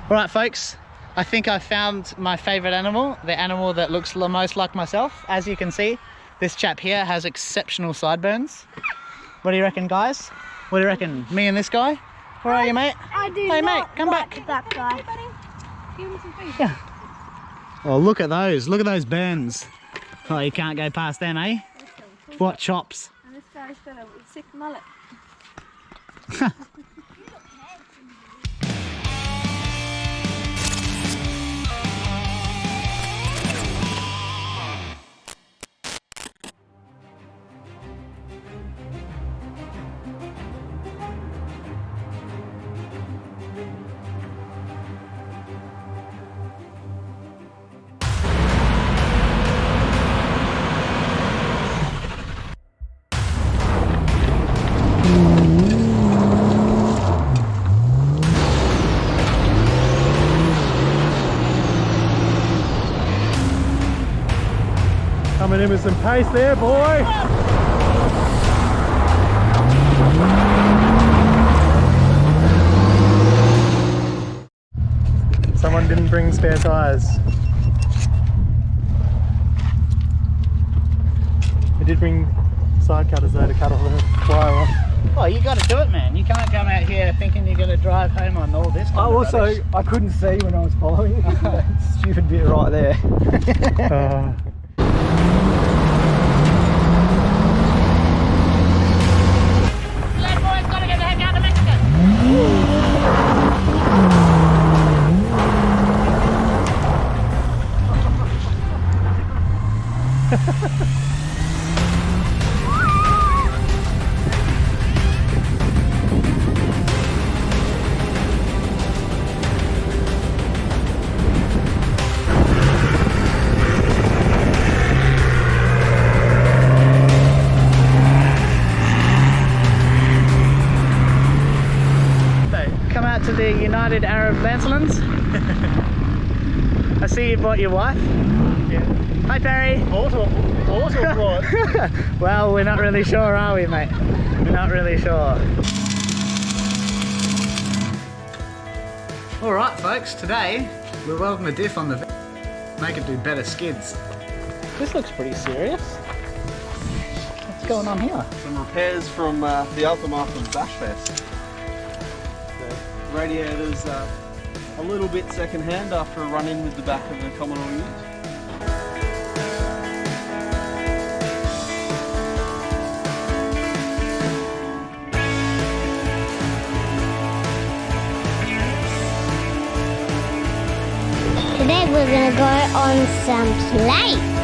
Alright folks, I think I found my favourite animal, the animal that looks the most like myself. As you can see, this chap here has exceptional sideburns. What do you reckon, guys? What do you reckon? Me and this guy? Where are you, mate? I do Hey, not mate, come like back. that guy. Give him some food. Yeah. Oh, look at those. Look at those burns. Oh, you can't go past them, eh? What chops? And this guy's got a sick mullet. Coming in with some pace there, boy. Someone didn't bring spare tyres. They did bring side cutters though to cut all the wire off. Oh, you got to do it, man. You can't come out here thinking you're going to drive home on all this kind of rubbish. I couldn't see when I was following. That stupid bit right there. Come out to the United Arab Lancelins. I see you brought your wife. Yeah. Hi, Perry. Auto brought. Well, we're not really sure, are we, mate? We're not really sure. Alright, folks, today we're welding a diff on the make it do better skids. This looks pretty serious. What's going on here? Some repairs from the aftermath of Bashfest. The radiator's a little bit second-hand after a run-in with the back of the Commodore ute. Today we're gonna go on some slate.